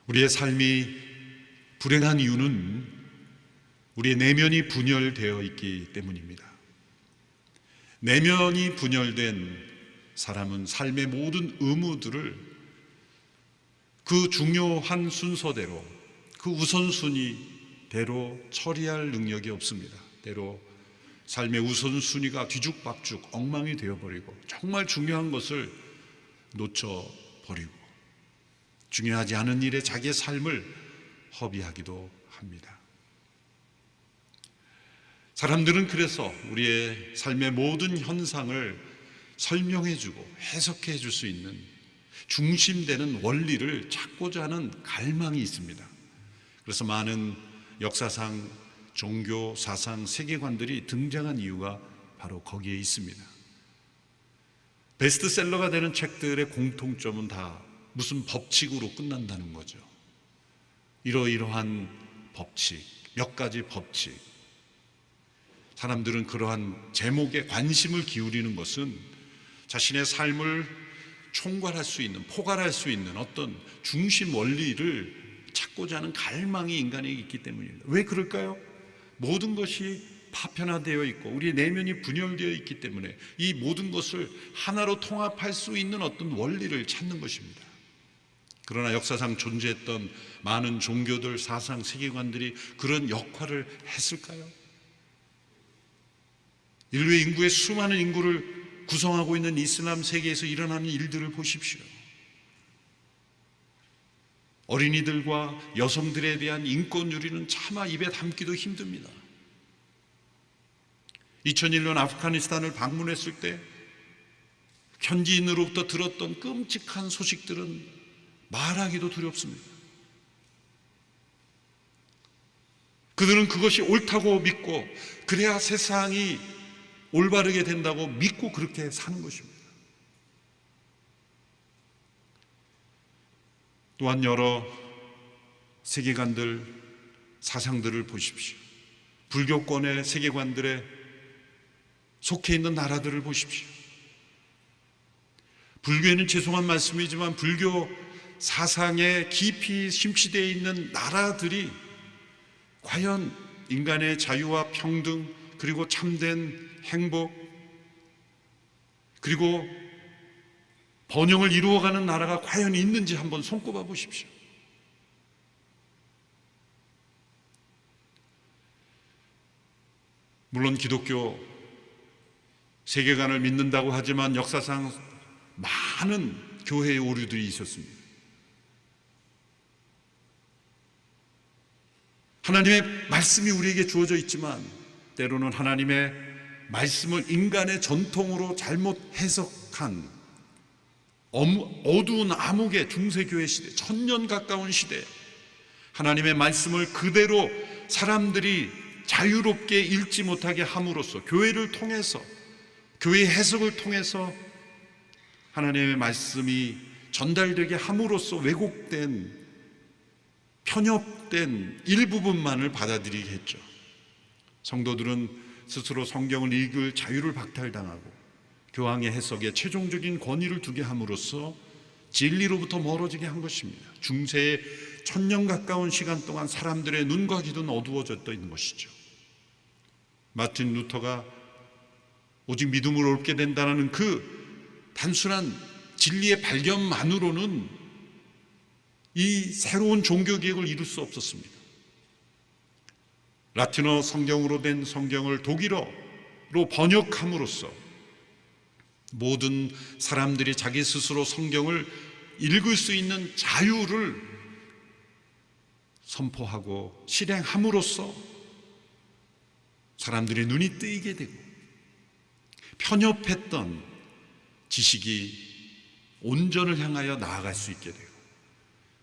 우리의 삶이 불행한 이유는 우리의 내면이 분열되어 있기 때문입니다. 내면이 분열된 사람은 삶의 모든 의무들을 그 중요한 순서대로, 그 우선순위대로 처리할 능력이 없습니다. 때로 삶의 우선순위가 뒤죽박죽 엉망이 되어버리고 정말 중요한 것을 놓쳐버리고 중요하지 않은 일에 자기의 삶을 허비하기도 합니다. 사람들은 그래서 우리의 삶의 모든 현상을 설명해주고 해석해 줄 수 있는 중심되는 원리를 찾고자 하는 갈망이 있습니다. 그래서 많은 역사상 종교, 사상, 세계관들이 등장한 이유가 바로 거기에 있습니다. 베스트셀러가 되는 책들의 공통점은 다 무슨 법칙으로 끝난다는 거죠. 이러이러한 법칙, 몇 가지 법칙. 사람들은 그러한 제목에 관심을 기울이는 것은 자신의 삶을 총괄할 수 있는, 포괄할 수 있는 어떤 중심 원리를 찾고자 하는 갈망이 인간에게 있기 때문입니다. 왜 그럴까요? 모든 것이 파편화되어 있고 우리의 내면이 분열되어 있기 때문에 이 모든 것을 하나로 통합할 수 있는 어떤 원리를 찾는 것입니다. 그러나 역사상 존재했던 많은 종교들, 사상, 세계관들이 그런 역할을 했을까요? 인류의 인구의 수많은 인구를 구성하고 있는 이슬람 세계에서 일어나는 일들을 보십시오. 어린이들과 여성들에 대한 인권유리는 차마 입에 담기도 힘듭니다. 2001년 아프가니스탄을 방문했을 때 현지인으로부터 들었던 끔찍한 소식들은 말하기도 두렵습니다. 그들은 그것이 옳다고 믿고 그래야 세상이 올바르게 된다고 믿고 그렇게 사는 것입니다. 또한 여러 세계관들, 사상들을 보십시오. 불교권의 세계관들에 속해 있는 나라들을 보십시오. 불교에는 죄송한 말씀이지만 불교 사상에 깊이 심취되어 있는 나라들이 과연 인간의 자유와 평등, 그리고 참된 행복, 그리고 번영을 이루어가는 나라가 과연 있는지 한번 손꼽아 보십시오. 물론 기독교 세계관을 믿는다고 하지만 역사상 많은 교회의 오류들이 있었습니다. 하나님의 말씀이 우리에게 주어져 있지만 때로는 하나님의 말씀을 인간의 전통으로 잘못 해석한 어두운 암흑의 중세교회 시대, 1000년 가까운 시대, 하나님의 말씀을 그대로 사람들이 자유롭게 읽지 못하게 함으로써 교회를 통해서, 교회의 해석을 통해서 하나님의 말씀이 전달되게 함으로써 왜곡된, 편협된 일부분만을 받아들이게 했죠. 성도들은 스스로 성경을 읽을 자유를 박탈당하고 교황의 해석에 최종적인 권위를 두게 함으로써 진리로부터 멀어지게 한 것입니다. 중세의 1000년 가까운 시간 동안 사람들의 눈과 귀는 어두워졌다 있는 것이죠. 마틴 루터가 오직 믿음으로 옳게 된다는 그 단순한 진리의 발견만으로는 이 새로운 종교개혁을 이룰 수 없었습니다. 라틴어 성경으로 된 성경을 독일어로 번역함으로써 모든 사람들이 자기 스스로 성경을 읽을 수 있는 자유를 선포하고 실행함으로써 사람들의 눈이 뜨이게 되고 편협했던 지식이 온전을 향하여 나아갈 수 있게 되고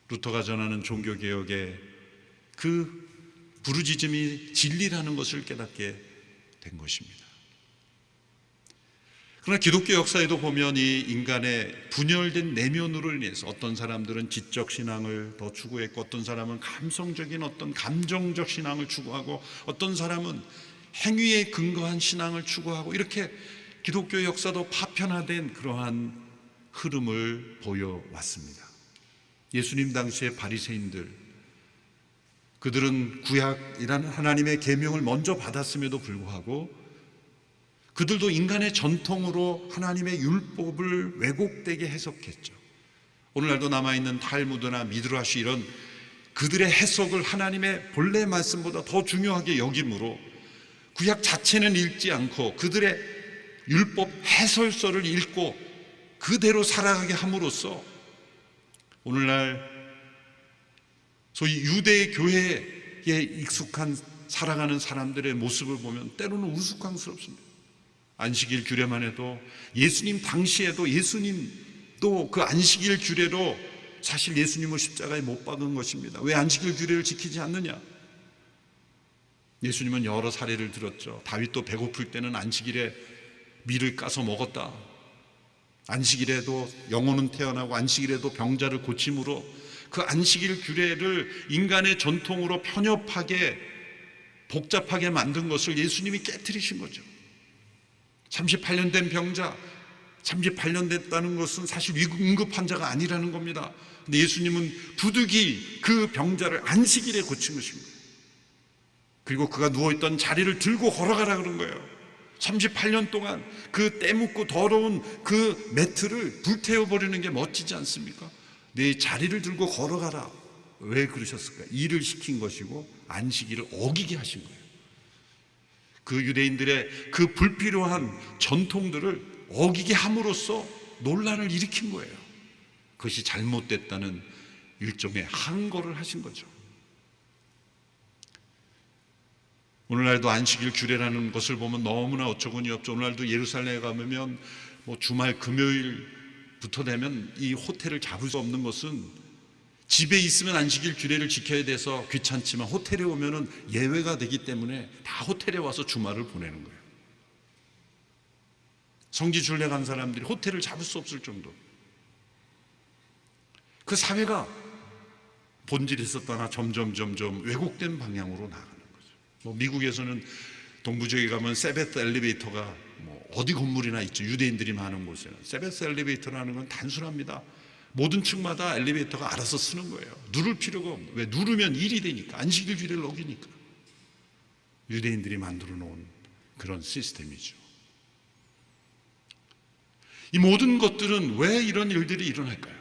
루터가 전하는 종교개혁의 그 부르짖음이 진리라는 것을 깨닫게 된 것입니다. 그러나 기독교 역사에도 보면 이 인간의 분열된 내면으로 인해서 어떤 사람들은 지적 신앙을 더 추구했고 어떤 사람은 감성적인 어떤 감정적 신앙을 추구하고 어떤 사람은 행위에 근거한 신앙을 추구하고 이렇게 기독교 역사도 파편화된 그러한 흐름을 보여왔습니다. 예수님 당시의 바리새인들, 그들은 구약이라는 하나님의 계명을 먼저 받았음에도 불구하고 그들도 인간의 전통으로 하나님의 율법을 왜곡되게 해석했죠. 오늘날도 남아있는 탈무드나 미드라시 이런 그들의 해석을 하나님의 본래 말씀보다 더 중요하게 여김으로 구약 자체는 읽지 않고 그들의 율법 해설서를 읽고 그대로 살아가게 함으로써 오늘날 소위 유대 교회에 익숙한 살아가는 사람들의 모습을 보면 때로는 우스꽝스럽습니다. 안식일 규례만 해도 예수님 당시에도 예수님도 그 안식일 규례로 사실 예수님을 십자가에 못 박은 것입니다. 왜 안식일 규례를 지키지 않느냐? 예수님은 여러 사례를 들었죠. 다윗도 배고플 때는 안식일에 밀을 까서 먹었다. 안식일에도 영혼은 태어나고 안식일에도 병자를 고침으로 그 안식일 규례를 인간의 전통으로 편협하게 복잡하게 만든 것을 예수님이 깨트리신 거죠. 38년 된 병자, 38년 됐다는 것은 사실 응급 환자가 아니라는 겁니다. 근데 예수님은 부득이 그 병자를 안식일에 고친 것입니다. 그리고 그가 누워있던 자리를 들고 걸어가라 그런 거예요. 38년 동안 그 때묻고 더러운 그 매트를 불태워버리는 게 멋지지 않습니까? 내 자리를 들고 걸어가라. 왜 그러셨을까? 일을 시킨 것이고 안식일을 어기게 하신 거예요. 그 유대인들의 그 불필요한 전통들을 어기게 함으로써 논란을 일으킨 거예요. 그것이 잘못됐다는 일종의 항거를 하신 거죠. 오늘날도 안식일 규례라는 것을 보면 너무나 어처구니 없죠. 오늘날도 예루살렘에 가면 주말 금요일부터 되면 이 호텔을 잡을 수 없는 것은 집에 있으면 안식일 규례를 지켜야 돼서 귀찮지만 호텔에 오면은 예외가 되기 때문에 다 호텔에 와서 주말을 보내는 거예요. 성지순례 간 사람들이 호텔을 잡을 수 없을 정도. 그 사회가 본질에서 떠나 점점 왜곡된 방향으로 나가는 거죠. 미국에서는 동부지역에 가면 세베스 엘리베이터가 어디 건물이나 있죠. 유대인들이 많은 곳에는 세베스 엘리베이터라는 건 단순합니다. 모든 층마다 엘리베이터가 알아서 쓰는 거예요. 누를 필요가 없는. 왜? 누르면 일이 되니까. 안식일 규례를 어기니까. 유대인들이 만들어 놓은 그런 시스템이죠. 이 모든 것들은 왜 이런 일들이 일어날까요?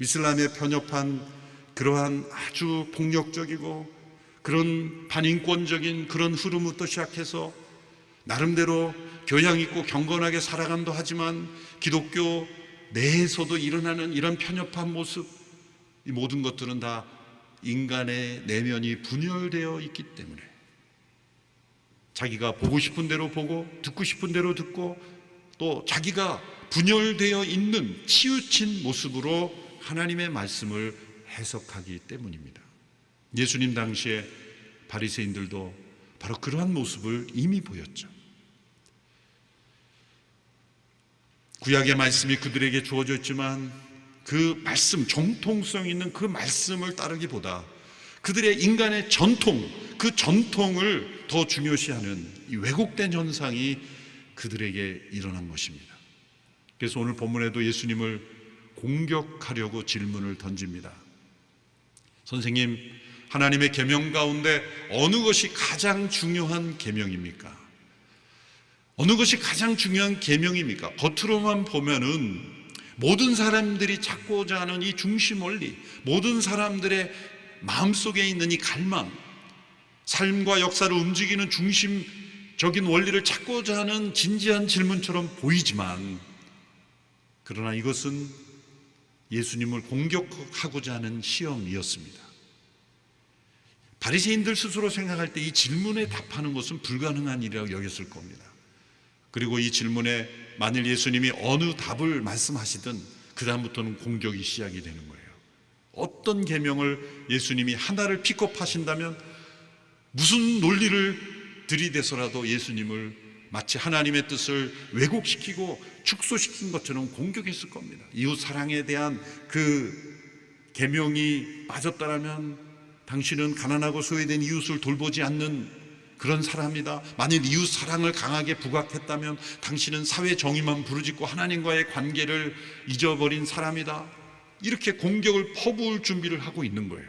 이슬람의 편협한 그러한 아주 폭력적이고 그런 반인권적인 그런 흐름부터 시작해서 나름대로 교양 있고 경건하게 살아간다 하지만 기독교 내에서도 일어나는 이런 편협한 모습, 이 모든 것들은 다 인간의 내면이 분열되어 있기 때문에 자기가 보고 싶은 대로 보고 듣고 싶은 대로 듣고 또 자기가 분열되어 있는 치우친 모습으로 하나님의 말씀을 해석하기 때문입니다. 예수님 당시에 바리새인들도 바로 그러한 모습을 이미 보였죠. 구약의 말씀이 그들에게 주어져 있지만 그 말씀, 정통성 있는 그 말씀을 따르기보다 그들의 인간의 전통, 그 전통을 더 중요시하는 이 왜곡된 현상이 그들에게 일어난 것입니다. 그래서 오늘 본문에도 예수님을 공격하려고 질문을 던집니다. 선생님, 하나님의 계명 가운데 어느 것이 가장 중요한 계명입니까? 어느 것이 가장 중요한 계명입니까? 겉으로만 보면은 모든 사람들이 찾고자 하는 이 중심 원리, 모든 사람들의 마음속에 있는 이 갈망, 삶과 역사를 움직이는 중심적인 원리를 찾고자 하는 진지한 질문처럼 보이지만, 그러나 이것은 예수님을 공격하고자 하는 시험이었습니다. 바리새인들 스스로 생각할 때 이 질문에 답하는 것은 불가능한 일이라고 여겼을 겁니다. 그리고 이 질문에 만일 예수님이 어느 답을 말씀하시든 그 다음부터는 공격이 시작이 되는 거예요. 어떤 계명을 예수님이 하나를 픽업하신다면 무슨 논리를 들이대서라도 예수님을 마치 하나님의 뜻을 왜곡시키고 축소시킨 것처럼 공격했을 겁니다. 이웃 사랑에 대한 그 계명이 빠졌다라면 당신은 가난하고 소외된 이웃을 돌보지 않는 그런 사람이다. 만일 이웃 사랑을 강하게 부각했다면 당신은 사회 정의만 부르짖고 하나님과의 관계를 잊어버린 사람이다. 이렇게 공격을 퍼부을 준비를 하고 있는 거예요.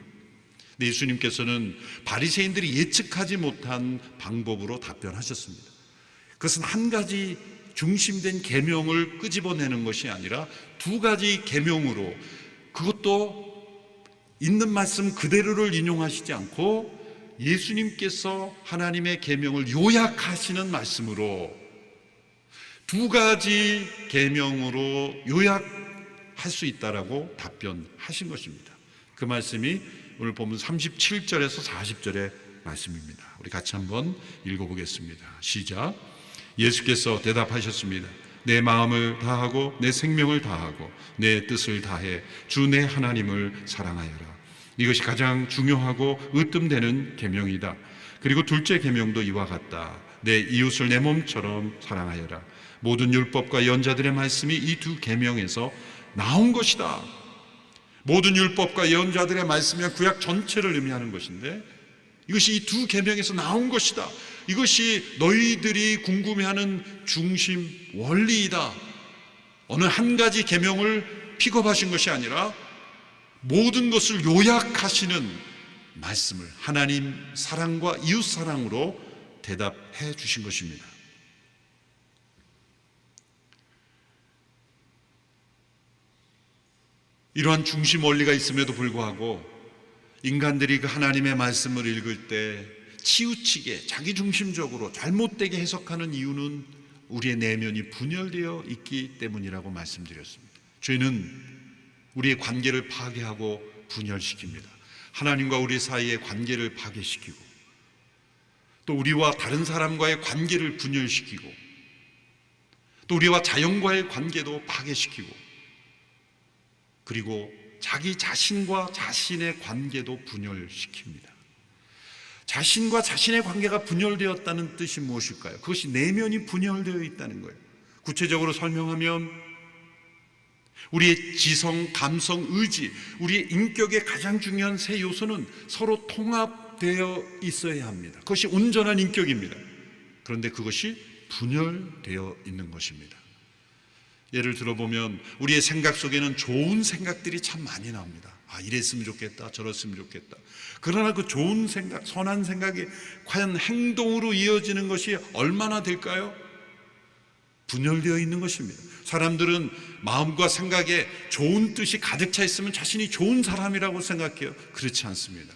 근데 예수님께서는 바리새인들이 예측하지 못한 방법으로 답변하셨습니다. 그것은 한 가지 중심된 계명을 끄집어내는 것이 아니라 두 가지 계명으로, 그것도 있는 말씀 그대로를 인용하시지 않고 예수님께서 하나님의 계명을 요약하시는 말씀으로 두 가지 계명으로 요약할 수 있다라고 답변하신 것입니다. 그 말씀이 오늘 보면 37절에서 40절의 말씀입니다. 우리 같이 한번 읽어보겠습니다. 시작. 예수께서 대답하셨습니다. 내 마음을 다하고 내 생명을 다하고 내 뜻을 다해 주 내 하나님을 사랑하여라. 이것이 가장 중요하고 으뜸되는 계명이다. 그리고 둘째 계명도 이와 같다. 내 이웃을 내 몸처럼 사랑하여라. 모든 율법과 예언자들의 말씀이 이 두 계명에서 나온 것이다. 모든 율법과 예언자들의 말씀이 구약 전체를 의미하는 것인데 이것이 이 두 계명에서 나온 것이다. 이것이 너희들이 궁금해하는 중심 원리이다. 어느 한 가지 계명을 픽업하신 것이 아니라 모든 것을 요약하시는 말씀을 하나님 사랑과 이웃 사랑으로 대답해 주신 것입니다. 이러한 중심 원리가 있음에도 불구하고 인간들이 그 하나님의 말씀을 읽을 때 치우치게 자기중심적으로 잘못되게 해석하는 이유는 우리의 내면이 분열되어 있기 때문이라고 말씀드렸습니다. 죄는 우리의 관계를 파괴하고 분열시킵니다. 하나님과 우리 사이의 관계를 파괴시키고 또 우리와 다른 사람과의 관계를 분열시키고 또 우리와 자연과의 관계도 파괴시키고 그리고 자기 자신과 자신의 관계도 분열시킵니다. 자신과 자신의 관계가 분열되었다는 뜻이 무엇일까요? 그것이 내면이 분열되어 있다는 거예요. 구체적으로 설명하면 우리의 지성, 감성, 의지, 우리의 인격의 가장 중요한 세 요소는 서로 통합되어 있어야 합니다. 그것이 온전한 인격입니다. 그런데 그것이 분열되어 있는 것입니다. 예를 들어보면 우리의 생각 속에는 좋은 생각들이 참 많이 나옵니다. 이랬으면 좋겠다, 저랬으면 좋겠다. 그러나 그 좋은 생각, 선한 생각이 과연 행동으로 이어지는 것이 얼마나 될까요? 분열되어 있는 것입니다. 사람들은 마음과 생각에 좋은 뜻이 가득 차 있으면 자신이 좋은 사람이라고 생각해요. 그렇지 않습니다.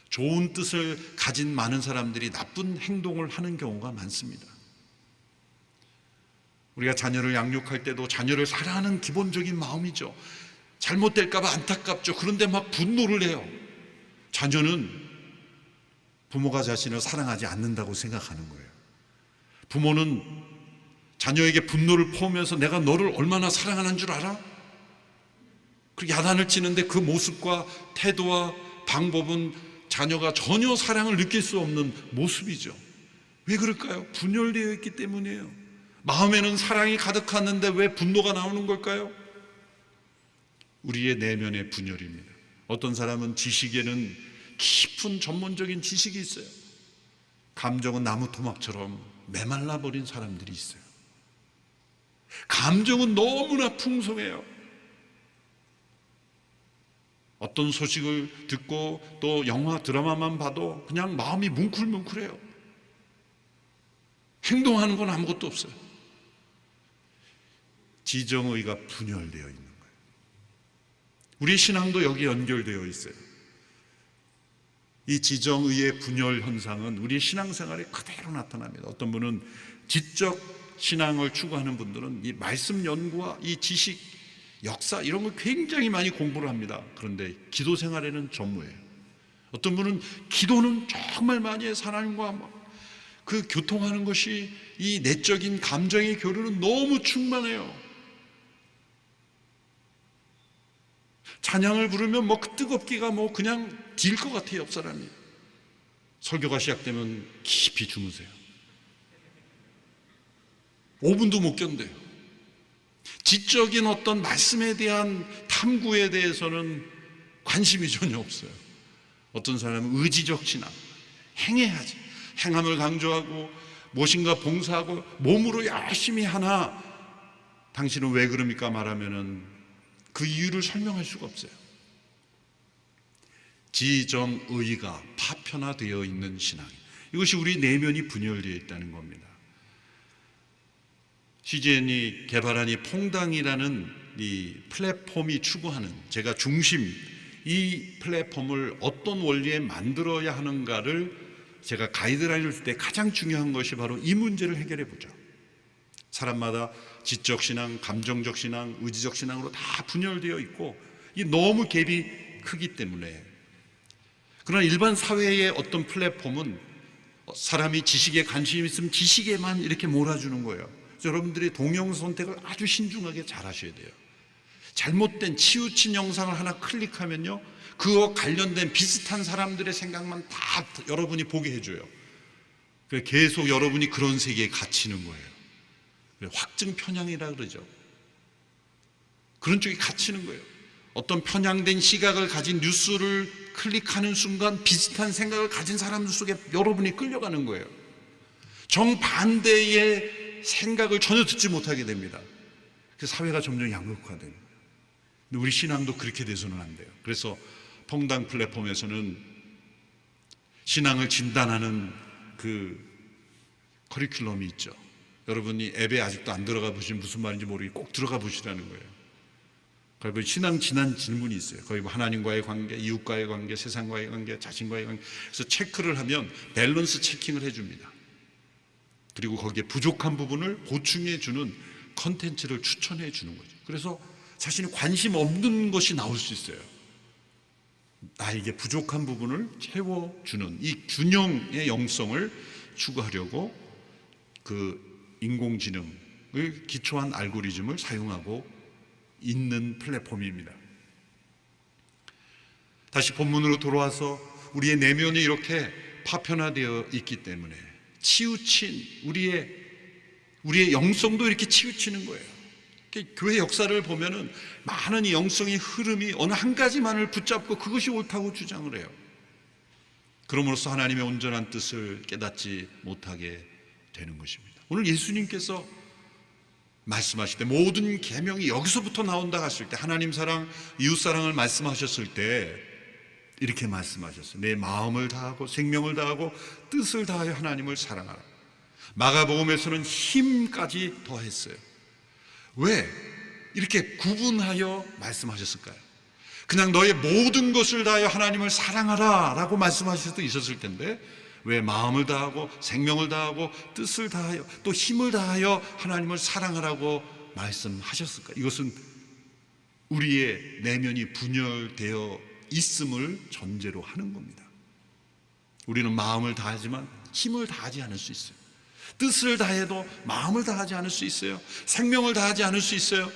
좋은 뜻을 가진 많은 사람들이 나쁜 행동을 하는 경우가 많습니다. 우리가 자녀를 양육할 때도 자녀를 사랑하는 기본적인 마음이죠. 잘못될까 봐 안타깝죠. 그런데 막 분노를 해요. 자녀는 부모가 자신을 사랑하지 않는다고 생각하는 거예요. 부모는 자녀에게 분노를 퍼오면서 내가 너를 얼마나 사랑하는 줄 알아? 그렇게 야단을 치는데 그 모습과 태도와 방법은 자녀가 전혀 사랑을 느낄 수 없는 모습이죠. 왜 그럴까요? 분열되어 있기 때문이에요. 마음에는 사랑이 가득했는데 왜 분노가 나오는 걸까요? 우리의 내면의 분열입니다. 어떤 사람은 지식에는 깊은 전문적인 지식이 있어요. 감정은 나무 토막처럼 메말라 버린 사람들이 있어요. 감정은 너무나 풍성해요. 어떤 소식을 듣고 또 영화 드라마만 봐도 그냥 마음이 뭉클뭉클해요. 행동하는 건 아무것도 없어요. 지정의가 분열되어 있는 거예요. 우리 신앙도 여기 연결되어 있어요. 이 지정의의 분열 현상은 우리 신앙생활에 그대로 나타납니다. 어떤 분은 지적 신앙을 추구하는 분들은 이 말씀 연구와 이 지식, 역사 이런 걸 굉장히 많이 공부를 합니다. 그런데 기도 생활에는 전무해요. 어떤 분은 기도는 정말 많이 해서 하나님과 그 교통하는 것이 이 내적인 감정의 교류는 너무 충만해요. 찬양을 부르면 그 뜨겁기가 그냥 딜 것 같아요. 옆 사람이. 설교가 시작되면 깊이 주무세요. 5분도 못 견뎌요. 지적인 어떤 말씀에 대한 탐구에 대해서는 관심이 전혀 없어요. 어떤 사람은 의지적 신앙, 행해야지. 행함을 강조하고 무엇인가 봉사하고 몸으로 열심히 하나 당신은 왜 그럽니까 말하면은 그 이유를 설명할 수가 없어요. 지정의가 파편화되어 있는 신앙, 이것이 우리 내면이 분열되어 있다는 겁니다. CGN이 개발한 이 퐁당이라는 이 플랫폼이 추구하는, 제가 중심, 이 플랫폼을 어떤 원리에 만들어야 하는가를 제가 가이드라인을 줄 때 가장 중요한 것이 바로 이 문제를 해결해 보자. 사람마다 지적 신앙, 감정적 신앙, 의지적 신앙으로 다 분열되어 있고 이 너무 갭이 크기 때문에. 그러나 일반 사회의 어떤 플랫폼은 사람이 지식에 관심이 있으면 지식에만 이렇게 몰아주는 거예요. 그래서 여러분들이 동영 선택을 아주 신중하게 잘 하셔야 돼요. 잘못된 치우친 영상을 하나 클릭하면요, 그와 관련된 비슷한 사람들의 생각만 다 여러분이 보게 해줘요. 계속 여러분이 그런 세계에 갇히는 거예요. 확증 편향이라 그러죠. 그런 쪽에 갇히는 거예요. 어떤 편향된 시각을 가진 뉴스를 클릭하는 순간 비슷한 생각을 가진 사람들 속에 여러분이 끌려가는 거예요. 정반대의 생각을 전혀 듣지 못하게 됩니다. 그래서 사회가 점점 양극화되는 거예요. 근데 우리 신앙도 그렇게 돼서는 안 돼요. 그래서 퐁당 플랫폼에서는 신앙을 진단하는 그 커리큘럼이 있죠. 여러분이 앱에 아직도 안 들어가 보시면 무슨 말인지 모르겠고 꼭 들어가 보시라는 거예요. 거기 신앙 진단 질문이 있어요. 거기 하나님과의 관계, 이웃과의 관계, 세상과의 관계, 자신과의 관계. 그래서 체크를 하면 밸런스 체킹을 해줍니다. 그리고 거기에 부족한 부분을 보충해 주는 컨텐츠를 추천해 주는 거죠. 그래서 자신이 관심 없는 것이 나올 수 있어요. 나에게 부족한 부분을 채워주는 이 균형의 영성을 추구하려고 그 인공지능을 기초한 알고리즘을 사용하고 있는 플랫폼입니다. 다시 본문으로 돌아와서 우리의 내면이 이렇게 파편화되어 있기 때문에 치우친 우리의 영성도 이렇게 치우치는 거예요. 교회 역사를 보면은 많은 이 영성의 흐름이 어느 한 가지만을 붙잡고 그것이 옳다고 주장을 해요. 그럼으로써 하나님의 온전한 뜻을 깨닫지 못하게 되는 것입니다. 오늘 예수님께서 말씀하실 때 모든 계명이 여기서부터 나온다 하실 때, 하나님 사랑, 이웃 사랑을 말씀하셨을 때 이렇게 말씀하셨어요. 내 마음을 다하고 생명을 다하고 뜻을 다하여 하나님을 사랑하라. 마가복음에서는 힘까지 더했어요. 왜 이렇게 구분하여 말씀하셨을까요? 그냥 너의 모든 것을 다하여 하나님을 사랑하라 라고 말씀하실 수도 있었을 텐데 왜 마음을 다하고 생명을 다하고 뜻을 다하여 또 힘을 다하여 하나님을 사랑하라고 말씀하셨을까? 이것은 우리의 내면이 분열되어 있음을 전제로 하는 겁니다. 우리는 마음을 다하지만 힘을 다하지 않을 수 있어요. 뜻을 다해도 마음을 다하지 않을 수 있어요. 생명을 다하지 않을 수 있어요.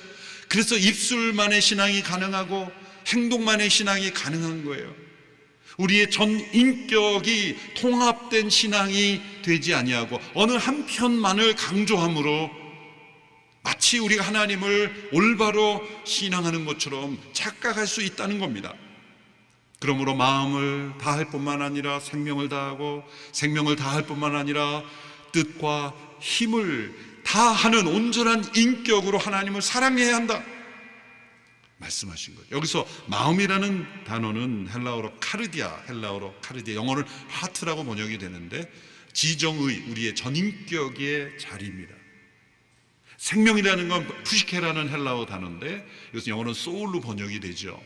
그래서 입술만의 신앙이 가능하고 행동만의 신앙이 가능한 거예요. 우리의 전 인격이 통합된 신앙이 되지 아니하고 어느 한편만을 강조함으로 마치 우리가 하나님을 올바로 신앙하는 것처럼 착각할 수 있다는 겁니다. 그러므로 마음을 다할 뿐만 아니라 생명을 다하고 생명을 다할 뿐만 아니라 뜻과 힘을 다하는 온전한 인격으로 하나님을 사랑해야 한다 말씀하신 거예요. 여기서 마음이라는 단어는 헬라어로 카르디아, 영어는 하트라고 번역이 되는데 지정의, 우리의 전인격의 자리입니다. 생명이라는 건 푸시케라는 헬라어 단어인데 이것은 영어는 소울로 번역이 되죠.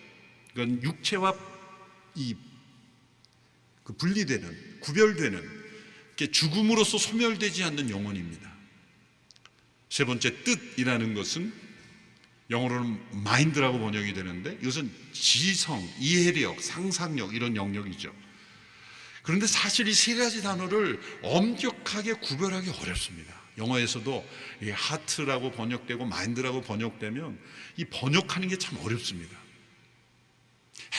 그건 육체와 분리되는, 구별되는, 죽음으로써 소멸되지 않는 영혼입니다. 세 번째, 뜻이라는 것은 영어로는 마인드라고 번역이 되는데 이것은 지성, 이해력, 상상력 이런 영역이죠. 그런데 사실 이 세 가지 단어를 엄격하게 구별하기 어렵습니다. 영어에서도 이 하트라고 번역되고 마인드라고 번역되면 이 번역하는 게 참 어렵습니다.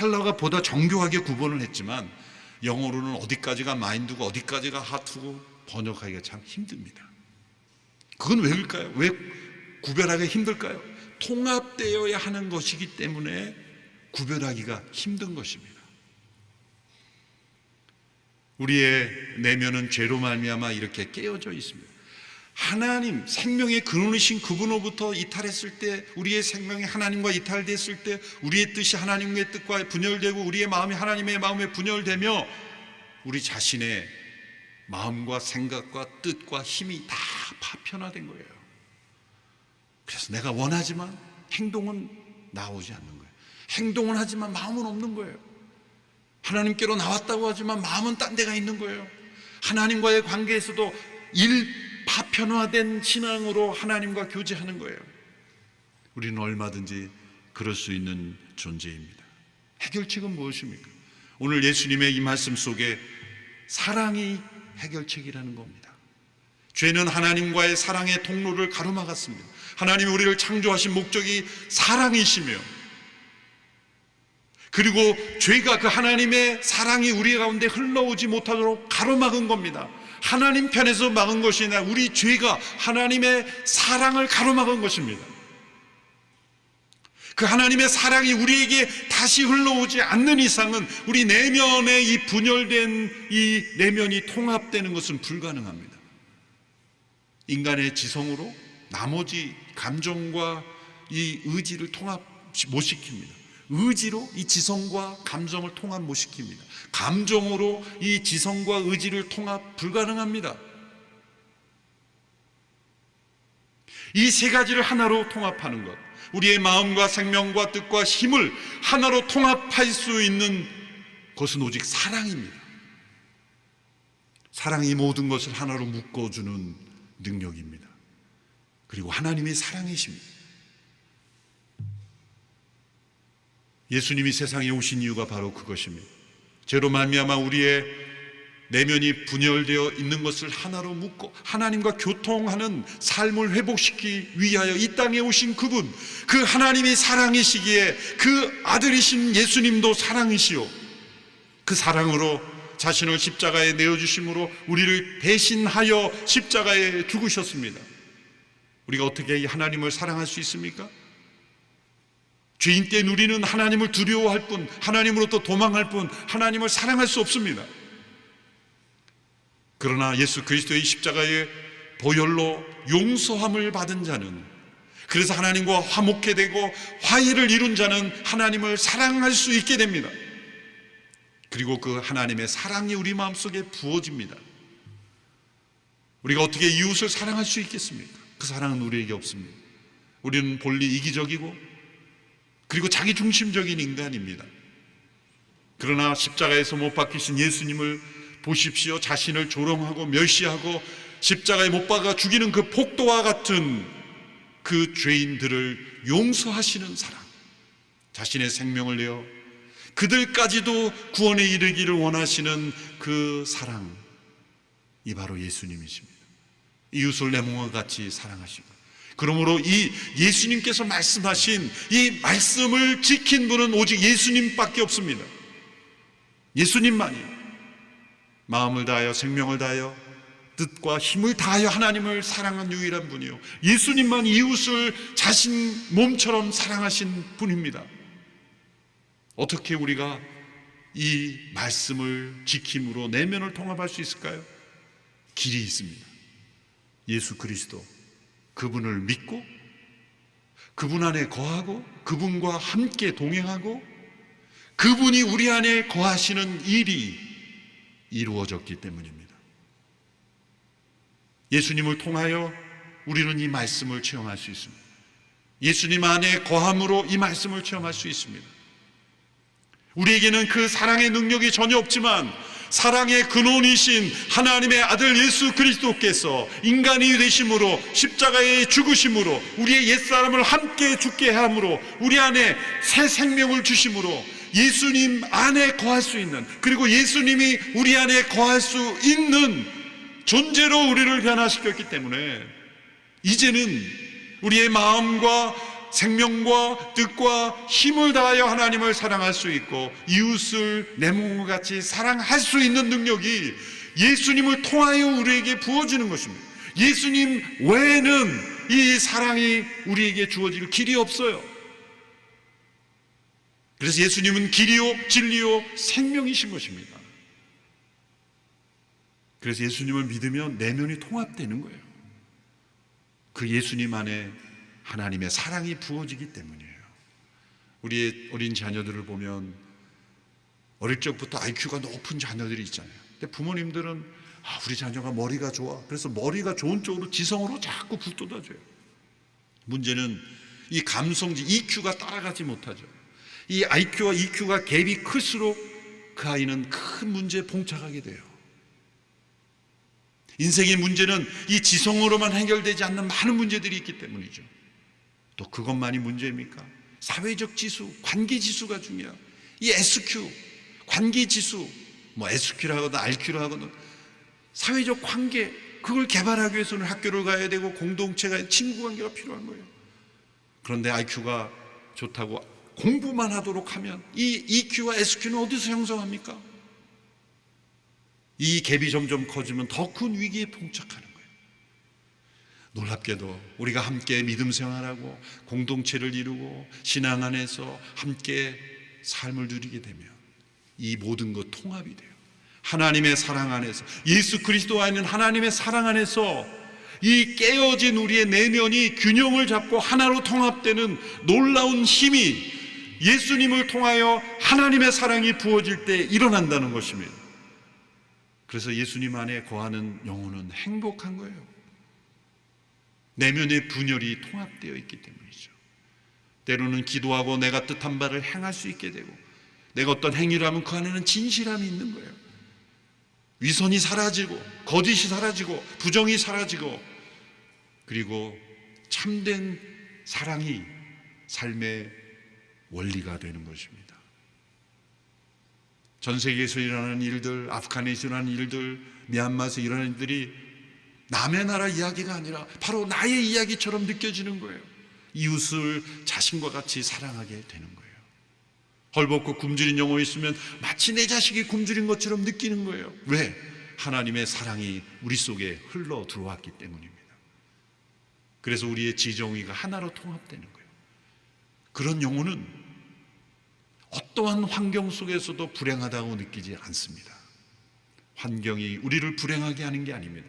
헬라어가 보다 정교하게 구분을 했지만 영어로는 어디까지가 마인드고 어디까지가 하트고 번역하기가 참 힘듭니다. 그건 왜일까요? 왜 구별하기가 힘들까요? 통합되어야 하는 것이기 때문에 구별하기가 힘든 것입니다. 우리의 내면은 죄로 말미암아 이렇게 깨어져 있습니다. 하나님, 생명의 근원이신 그분으로부터 이탈했을 때, 우리의 생명이 하나님과 이탈됐을 때 우리의 뜻이 하나님의 뜻과 분열되고 우리의 마음이 하나님의 마음에 분열되며 우리 자신의 마음과 생각과 뜻과 힘이 다 파편화된 거예요. 그래서 내가 원하지만 행동은 나오지 않는 거예요. 행동은 하지만 마음은 없는 거예요. 하나님께로 나왔다고 하지만 마음은 딴 데가 있는 거예요. 하나님과의 관계에서도 파편화된 신앙으로 하나님과 교제하는 거예요. 우리는 얼마든지 그럴 수 있는 존재입니다. 해결책은 무엇입니까? 오늘 예수님의 이 말씀 속에 사랑이 해결책이라는 겁니다. 죄는 하나님과의 사랑의 통로를 가로막았습니다. 하나님이 우리를 창조하신 목적이 사랑이시며, 그리고 죄가 그 하나님의 사랑이 우리 가운데 흘러오지 못하도록 가로막은 겁니다. 하나님 편에서 막은 것이 아니라 우리 죄가 하나님의 사랑을 가로막은 것입니다. 그 하나님의 사랑이 우리에게 다시 흘러오지 않는 이상은 우리 내면에 이 분열된 이 내면이 통합되는 것은 불가능합니다. 인간의 지성으로 나머지 감정과 이 의지를 통합 못 시킵니다. 의지로 이 지성과 감정을 통합 못 시킵니다. 감정으로 이 지성과 의지를 통합 불가능합니다. 이 세 가지를 하나로 통합하는 것, 우리의 마음과 생명과 뜻과 힘을 하나로 통합할 수 있는 것은 오직 사랑입니다. 사랑이 모든 것을 하나로 묶어주는 능력입니다. 그리고 하나님이 사랑이십니다. 예수님이 세상에 오신 이유가 바로 그것입니다. 죄로 말미암아 우리의 내면이 분열되어 있는 것을 하나로 묶고 하나님과 교통하는 삶을 회복시키기 위하여 이 땅에 오신 그분, 그 하나님이 사랑이시기에 그 아들이신 예수님도 사랑이시오, 그 사랑으로 자신을 십자가에 내어주심으로 우리를 대신하여 십자가에 죽으셨습니다. 우리가 어떻게 이 하나님을 사랑할 수 있습니까? 죄인 때 우리는 하나님을 두려워할 뿐, 하나님으로부터 도망할 뿐, 하나님을 사랑할 수 없습니다. 그러나 예수 그리스도의 십자가의 보혈로 용서함을 받은 자는, 그래서 하나님과 화목해 되고 화해를 이룬 자는 하나님을 사랑할 수 있게 됩니다. 그리고 그 하나님의 사랑이 우리 마음속에 부어집니다. 우리가 어떻게 이웃을 사랑할 수 있겠습니까? 그 사랑은 우리에게 없습니다. 우리는 본래 이기적이고 그리고 자기중심적인 인간입니다. 그러나 십자가에서 못 박히신 예수님을 보십시오. 자신을 조롱하고 멸시하고 십자가에 못 박아 죽이는 그 폭도와 같은 그 죄인들을 용서하시는 사랑, 자신의 생명을 내어 그들까지도 구원에 이르기를 원하시는 그 사랑이 바로 예수님이십니다. 이웃을 내 몸과 같이 사랑하시고, 그러므로 이 예수님께서 말씀하신 이 말씀을 지킨 분은 오직 예수님밖에 없습니다. 예수님만이 마음을 다하여 생명을 다하여 뜻과 힘을 다하여 하나님을 사랑한 유일한 분이요, 예수님만 이웃을 자신 몸처럼 사랑하신 분입니다. 어떻게 우리가 이 말씀을 지킴으로 내면을 통합할 수 있을까요? 길이 있습니다. 예수 그리스도, 그분을 믿고 그분 안에 거하고 그분과 함께 동행하고 그분이 우리 안에 거하시는 일이 이루어졌기 때문입니다. 예수님을 통하여 우리는 이 말씀을 체험할 수 있습니다. 예수님 안에 거함으로 이 말씀을 체험할 수 있습니다. 우리에게는 그 사랑의 능력이 전혀 없지만 사랑의 근원이신 하나님의 아들 예수 그리스도께서 인간이 되심으로 십자가에 죽으심으로 우리의 옛사람을 함께 죽게 함으로 우리 안에 새 생명을 주심으로 예수님 안에 거할 수 있는, 그리고 예수님이 우리 안에 거할 수 있는 존재로 우리를 변화시켰기 때문에 이제는 우리의 마음과 생명과 뜻과 힘을 다하여 하나님을 사랑할 수 있고 이웃을 내 몸과 같이 사랑할 수 있는 능력이 예수님을 통하여 우리에게 부어지는 것입니다. 예수님 외에는 이 사랑이 우리에게 주어질 길이 없어요. 그래서 예수님은 길이요 진리요 생명이신 것입니다. 그래서 예수님을 믿으면 내면이 통합되는 거예요. 그 예수님 안에 하나님의 사랑이 부어지기 때문이에요. 우리의 어린 자녀들을 보면 어릴 적부터 IQ가 높은 자녀들이 있잖아요. 근데 부모님들은 우리 자녀가 머리가 좋아, 그래서 머리가 좋은 쪽으로 지성으로 자꾸 북돋아줘요. 문제는 이 감성지 EQ가 따라가지 못하죠. 이 IQ와 EQ가 갭이 클수록 그 아이는 큰 문제에 봉착하게 돼요. 인생의 문제는 이 지성으로만 해결되지 않는 많은 문제들이 있기 때문이죠. 또 그것만이 문제입니까? 사회적 지수, 관계 지수가 중요해요. 이 SQ, 관계 지수, SQ라 하거나 RQ라 하거나 사회적 관계, 그걸 개발하기 위해서는 학교를 가야 되고 공동체가, 친구 관계가 필요한 거예요. 그런데 IQ가 좋다고 공부만 하도록 하면 이 EQ와 SQ는 어디서 형성합니까? 이 갭이 점점 커지면 더 큰 위기에 봉착하는 거예요. 놀랍게도 우리가 함께 믿음 생활하고 공동체를 이루고 신앙 안에서 함께 삶을 누리게 되면 이 모든 것 통합이 돼요. 하나님의 사랑 안에서, 예수 그리스도와 있는 하나님의 사랑 안에서 이 깨어진 우리의 내면이 균형을 잡고 하나로 통합되는 놀라운 힘이 예수님을 통하여 하나님의 사랑이 부어질 때 일어난다는 것입니다. 그래서 예수님 안에 거하는 영혼은 행복한 거예요. 내면의 분열이 통합되어 있기 때문이죠. 때로는 기도하고 내가 뜻한 바를 행할 수 있게 되고, 내가 어떤 행위를 하면 그 안에는 진실함이 있는 거예요. 위선이 사라지고, 거짓이 사라지고, 부정이 사라지고, 그리고 참된 사랑이 삶의 원리가 되는 것입니다. 전 세계에서 일어나는 일들, 아프간에서 일어나는 일들, 미얀마에서 일어나는 일들이 남의 나라 이야기가 아니라 바로 나의 이야기처럼 느껴지는 거예요. 이웃을 자신과 같이 사랑하게 되는 거예요. 헐벗고 굶주린 영혼이 있으면 마치 내 자식이 굶주린 것처럼 느끼는 거예요. 왜? 하나님의 사랑이 우리 속에 흘러 들어왔기 때문입니다. 그래서 우리의 지정의가 하나로 통합되는 거예요. 그런 영혼은 어떠한 환경 속에서도 불행하다고 느끼지 않습니다. 환경이 우리를 불행하게 하는 게 아닙니다.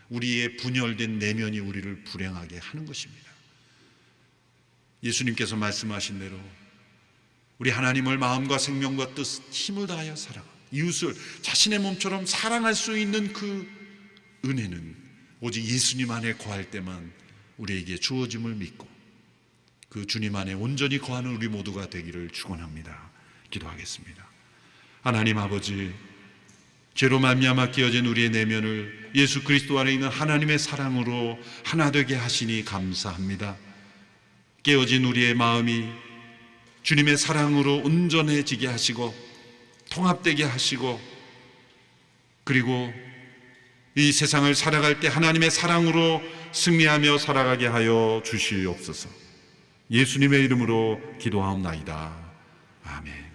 우리의 분열된 내면이 우리를 불행하게 하는 것입니다. 예수님께서 말씀하신 대로 우리 하나님을 마음과 생명과 뜻, 힘을 다하여 사랑하고 이웃을 자신의 몸처럼 사랑할 수 있는 그 은혜는 오직 예수님 안에 거할 때만 우리에게 주어짐을 믿고 그 주님 안에 온전히 거하는 우리 모두가 되기를 축원합니다. 기도하겠습니다. 하나님 아버지, 죄로 말미암아 깨어진 우리의 내면을 예수 그리스도 안에 있는 하나님의 사랑으로 하나 되게 하시니 감사합니다. 깨어진 우리의 마음이 주님의 사랑으로 온전해지게 하시고 통합되게 하시고, 그리고 이 세상을 살아갈 때 하나님의 사랑으로 승리하며 살아가게 하여 주시옵소서. 예수님의 이름으로 기도하옵나이다. 아멘.